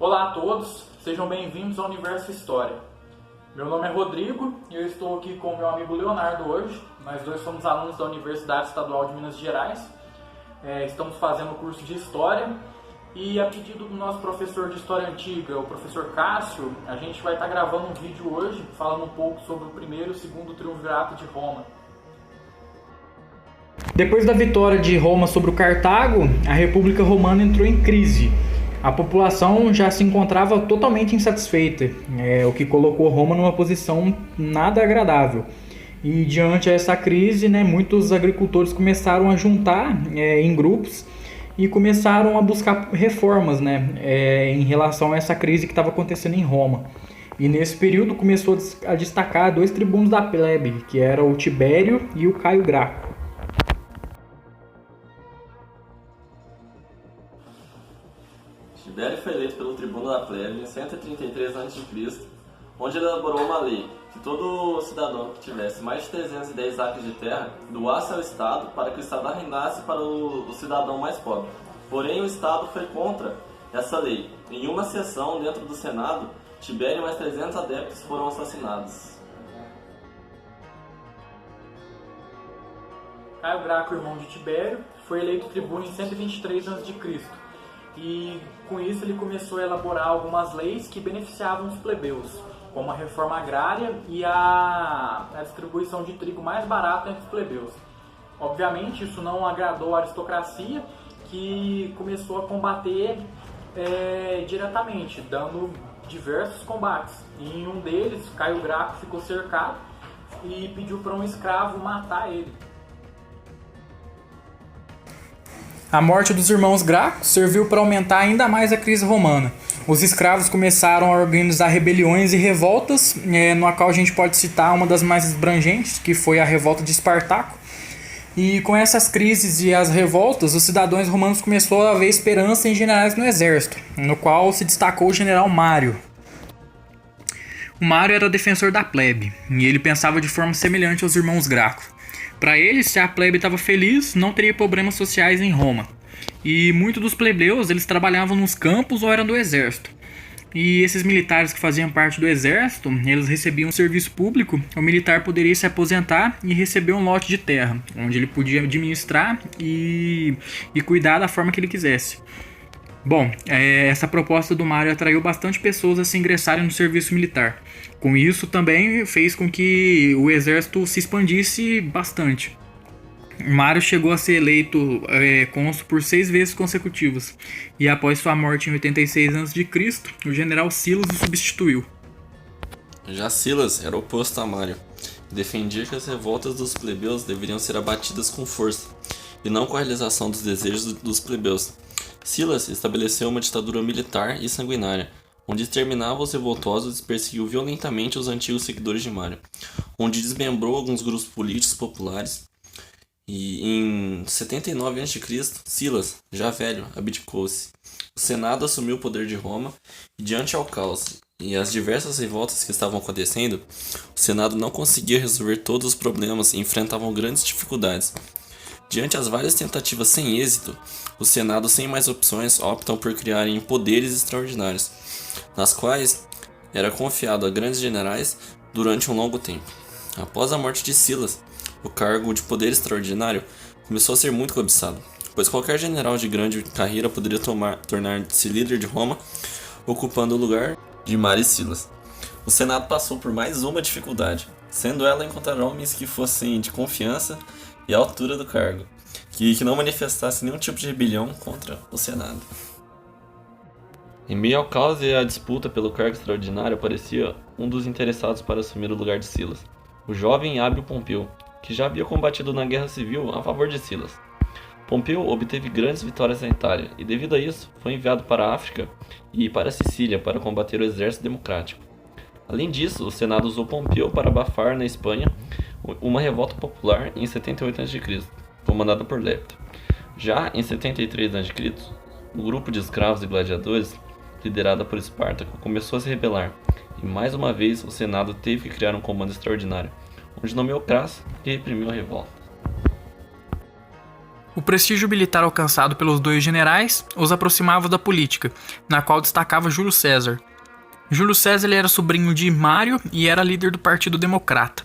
Olá a todos, sejam bem-vindos ao Universo História. Meu nome é Rodrigo e eu estou aqui com o meu amigo Leonardo hoje. Nós dois somos alunos da Universidade Estadual de Minas Gerais. Estamos fazendo o curso de História e, a pedido do nosso professor de História Antiga, o professor Cássio, a gente vai estar gravando um vídeo hoje falando um pouco sobre o primeiro e o segundo triunvirato de Roma. Depois da vitória de Roma sobre o Cartago, a República Romana entrou em crise. A população já se encontrava totalmente insatisfeita, o que colocou Roma numa posição nada agradável. E diante dessa crise, muitos agricultores começaram a juntar em grupos e começaram a buscar reformas em relação a essa crise que estava acontecendo em Roma. E nesse período começou a destacar dois tribunos da plebe, que eram o Tibério e o Caio Graco. Tibério foi eleito pelo tribuno da plebe em 133 a.C., onde ele elaborou uma lei que todo cidadão que tivesse mais de 310 acres de terra doasse ao Estado para que o Estado arrendasse para o cidadão mais pobre. Porém, o Estado foi contra essa lei. Em uma sessão dentro do Senado, Tibério e mais 300 adeptos foram assassinados. Caio Graco, irmão de Tibério, foi eleito tribuno em 123 a.C. E com isso ele começou a elaborar algumas leis que beneficiavam os plebeus, como a reforma agrária e a distribuição de trigo mais barata entre os plebeus. Obviamente isso não agradou a aristocracia, que começou a combater diretamente, dando diversos combates. E em um deles, Caio Graco ficou cercado e pediu para um escravo matar ele. A morte dos irmãos Graco serviu para aumentar ainda mais a crise romana. Os escravos começaram a organizar rebeliões e revoltas, no qual a gente pode citar uma das mais abrangentes, que foi a revolta de Espartaco. E com essas crises e as revoltas, os cidadãos romanos começaram a ver esperança em generais no exército, no qual se destacou o general Mário. O Mário era defensor da plebe, e ele pensava de forma semelhante aos irmãos Graco. Para ele, se a plebe estava feliz, não teria problemas sociais em Roma. E muitos dos plebeus, eles trabalhavam nos campos ou eram do exército. E esses militares que faziam parte do exército, eles recebiam um serviço público. O militar poderia se aposentar e receber um lote de terra, onde ele podia administrar e cuidar da forma que ele quisesse. Bom, essa proposta do Mário atraiu bastante pessoas a se ingressarem no serviço militar. Com isso também fez com que o exército se expandisse bastante. Mário chegou a ser eleito cônsul por 6 vezes consecutivas. E após sua morte em 86 a.C., o general Silas o substituiu. Já Silas era oposto a Mário e defendia que as revoltas dos plebeus deveriam ser abatidas com força e não com a realização dos desejos dos plebeus. Silas estabeleceu uma ditadura militar e sanguinária, onde exterminava os revoltosos e perseguiu violentamente os antigos seguidores de Mário, onde desmembrou alguns grupos políticos populares. E em 79 a.C., Silas, já velho, abdicou-se. O Senado assumiu o poder de Roma e, diante ao caos e as diversas revoltas que estavam acontecendo, o Senado não conseguia resolver todos os problemas e enfrentavam grandes dificuldades. Diante as várias tentativas sem êxito, o Senado, sem mais opções, optam por criarem poderes extraordinários, nas quais era confiado a grandes generais durante um longo tempo. Após a morte de Silas, o cargo de poder extraordinário começou a ser muito cobiçado, pois qualquer general de grande carreira poderia tornar-se líder de Roma, ocupando o lugar de Mário e Silas. O Senado passou por mais uma dificuldade, sendo ela encontrar homens que fossem de confiança e à altura do cargo, que não manifestassem nenhum tipo de rebelião contra o Senado. Em meio ao caos e à disputa pelo cargo extraordinário, aparecia um dos interessados para assumir o lugar de Silas, o jovem Ábio Pompeu, que já havia combatido na guerra civil a favor de Silas. Pompeu obteve grandes vitórias na Itália e, devido a isso, foi enviado para a África e para a Sicília para combater o exército democrático. Além disso, o Senado usou Pompeu para abafar na Espanha uma revolta popular em 78 a.C., comandada por Lepta. Já em 73 a.C., um grupo de escravos e gladiadores, liderada por Espartaco, começou a se rebelar, e mais uma vez o Senado teve que criar um comando extraordinário, onde nomeou Crasso e reprimiu a revolta. O prestígio militar alcançado pelos dois generais os aproximava da política, na qual destacava Júlio César. Júlio César ele era sobrinho de Mário e era líder do Partido Democrata.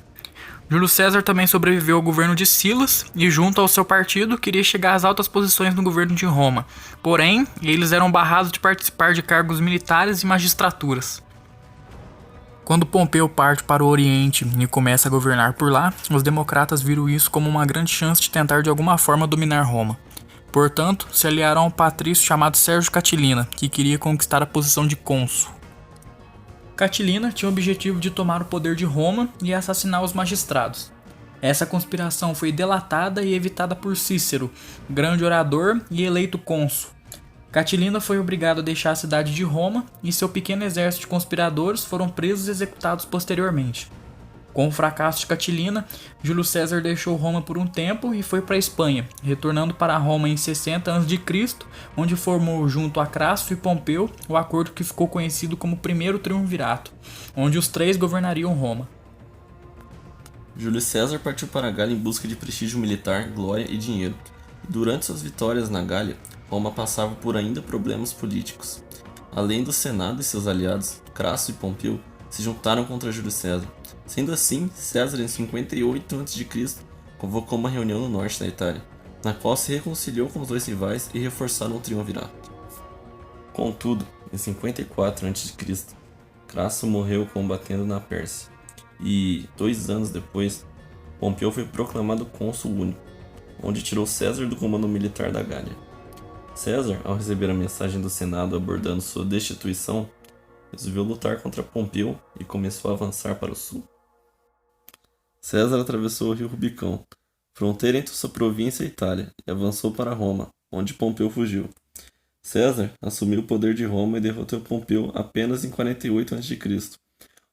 Júlio César também sobreviveu ao governo de Silas e, junto ao seu partido, queria chegar às altas posições no governo de Roma. Porém, eles eram barrados de participar de cargos militares e magistraturas. Quando Pompeu parte para o Oriente e começa a governar por lá, os democratas viram isso como uma grande chance de tentar de alguma forma dominar Roma. Portanto, se aliaram a um patrício chamado Sérgio Catilina, que queria conquistar a posição de cônsul. Catilina tinha o objetivo de tomar o poder de Roma e assassinar os magistrados. Essa conspiração foi delatada e evitada por Cícero, grande orador e eleito cônsul. Catilina foi obrigado a deixar a cidade de Roma e seu pequeno exército de conspiradores foram presos e executados posteriormente. Com o fracasso de Catilina, Júlio César deixou Roma por um tempo e foi para a Espanha, retornando para Roma em 60 a.C., onde formou junto a Crasso e Pompeu o acordo que ficou conhecido como Primeiro Triunvirato, onde os três governariam Roma. Júlio César partiu para a Gália em busca de prestígio militar, glória e dinheiro. Durante suas vitórias na Gália, Roma passava por ainda problemas políticos. Além do Senado e seus aliados, Crasso e Pompeu se juntaram contra Júlio César. Sendo assim, César, em 58 a.C., convocou uma reunião no norte da Itália, na qual se reconciliou com os dois rivais e reforçaram o triunvirato. Contudo, em 54 a.C., Crasso morreu combatendo na Pérsia, e, 2 anos depois, Pompeu foi proclamado cônsul único, onde tirou César do comando militar da Gália. César, ao receber a mensagem do Senado abordando sua destituição, resolveu lutar contra Pompeu e começou a avançar para o sul. César atravessou o rio Rubicão, fronteira entre sua província e Itália, e avançou para Roma, onde Pompeu fugiu. César assumiu o poder de Roma e derrotou Pompeu apenas em 48 a.C.,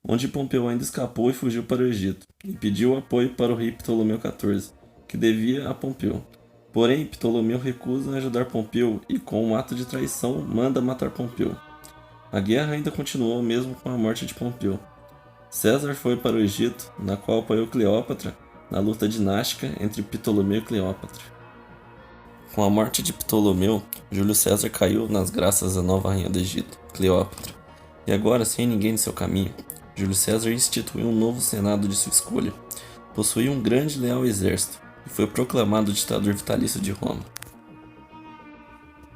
onde Pompeu ainda escapou e fugiu para o Egito, e pediu apoio para o rei Ptolomeu XIV, que devia a Pompeu. Porém, Ptolomeu recusa ajudar Pompeu e, com um ato de traição, manda matar Pompeu. A guerra ainda continuou mesmo com a morte de Pompeu. César foi para o Egito, na qual apoiou Cleópatra na luta dinástica entre Ptolomeu e Cleópatra. Com a morte de Ptolomeu, Júlio César caiu nas graças da nova rainha do Egito, Cleópatra. E agora, sem ninguém em seu caminho, Júlio César instituiu um novo senado de sua escolha, possuía um grande e leal exército e foi proclamado ditador vitalício de Roma.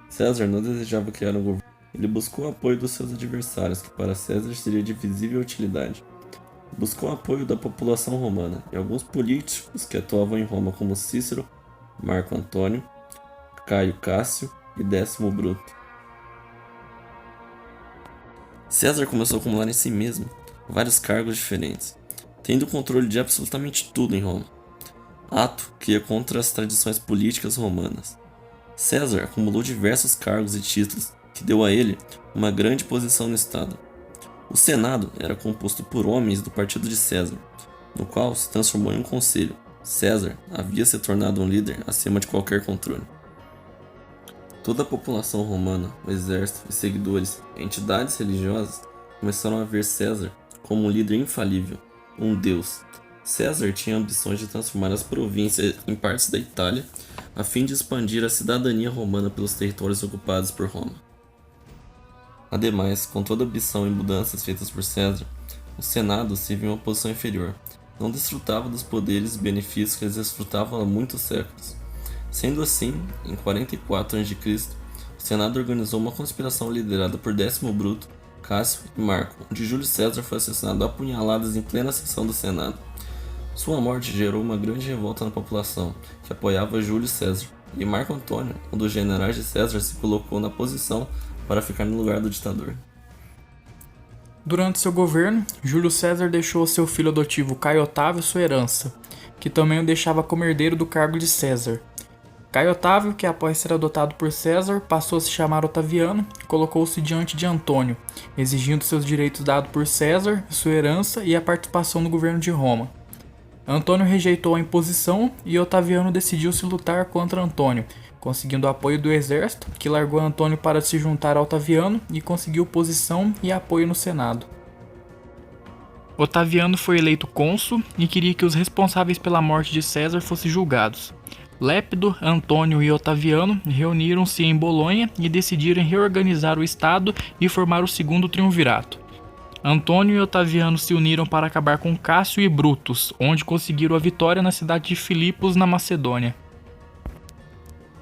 César não desejava criar um governo. Ele buscou o apoio dos seus adversários, que para César seria de visível utilidade. Buscou o apoio da população romana e alguns políticos que atuavam em Roma, como Cícero, Marco Antônio, Caio Cássio e Décimo Bruto. César começou a acumular em si mesmo vários cargos diferentes, tendo o controle de absolutamente tudo em Roma, ato que ia contra as tradições políticas romanas. César acumulou diversos cargos e títulos que deu a ele uma grande posição no Estado. O Senado era composto por homens do partido de César, no qual se transformou em um conselho. César havia se tornado um líder acima de qualquer controle. Toda a população romana, o exército e seguidores, entidades religiosas, começaram a ver César como um líder infalível, um deus. César tinha ambições de transformar as províncias em partes da Itália, a fim de expandir a cidadania romana pelos territórios ocupados por Roma. Ademais, com toda a ambição e mudanças feitas por César, o Senado se viu em uma posição inferior, não desfrutava dos poderes e benefícios que eles desfrutavam há muitos séculos. Sendo assim, em 44 a.C., o Senado organizou uma conspiração liderada por Décimo Bruto, Cássio e Marco, onde Júlio César foi assassinado a apunhaladas em plena sessão do Senado. Sua morte gerou uma grande revolta na população, que apoiava Júlio César, e Marco Antônio, um dos generais de César, se colocou na posição para ficar no lugar do ditador. Durante seu governo, Júlio César deixou ao seu filho adotivo Caio Otávio sua herança, que também o deixava como herdeiro do cargo de César. Caio Otávio, que após ser adotado por César, passou a se chamar Otaviano, colocou-se diante de Antônio, exigindo seus direitos dados por César, sua herança e a participação no governo de Roma. Antônio rejeitou a imposição e Otaviano decidiu se lutar contra Antônio, conseguindo o apoio do exército, que largou Antônio para se juntar a Otaviano e conseguiu posição e apoio no Senado. Otaviano foi eleito cônsul e queria que os responsáveis pela morte de César fossem julgados. Lépido, Antônio e Otaviano reuniram-se em Bolonha e decidiram reorganizar o Estado e formar o segundo triunvirato. Antônio e Otaviano se uniram para acabar com Cássio e Brutus, onde conseguiram a vitória na cidade de Filipos, na Macedônia.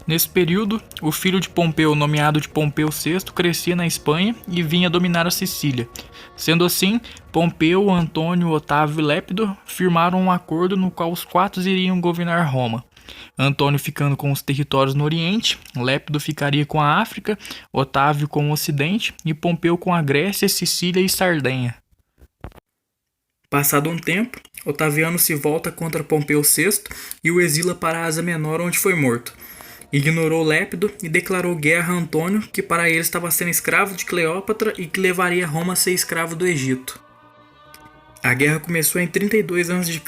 Nesse período, o filho de Pompeu, nomeado de Pompeu VI, crescia na Espanha e vinha dominar a Sicília. Sendo assim, Pompeu, Antônio, Otávio e Lépido firmaram um acordo no qual os quatro iriam governar Roma. Antônio ficando com os territórios no Oriente, Lépido ficaria com a África, Otávio com o Ocidente e Pompeu com a Grécia, Sicília e Sardenha. Passado um tempo, Otaviano se volta contra Pompeu VI e o exila para a Ásia Menor, onde foi morto. Ignorou Lépido e declarou guerra a Antônio, que para ele estava sendo escravo de Cleópatra e que levaria Roma a ser escravo do Egito. A guerra começou em 32 a.C.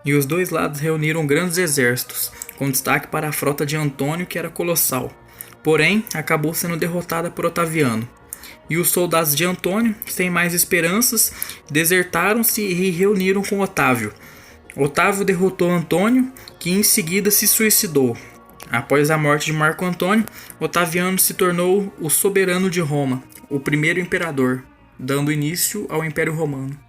e os dois lados reuniram grandes exércitos, com destaque para a frota de Antônio, que era colossal. Porém, acabou sendo derrotada por Otaviano. E os soldados de Antônio, sem mais esperanças, desertaram-se e reuniram com Otávio. Otávio derrotou Antônio, que em seguida se suicidou. Após a morte de Marco Antônio, Otaviano se tornou o soberano de Roma, o primeiro imperador, dando início ao Império Romano.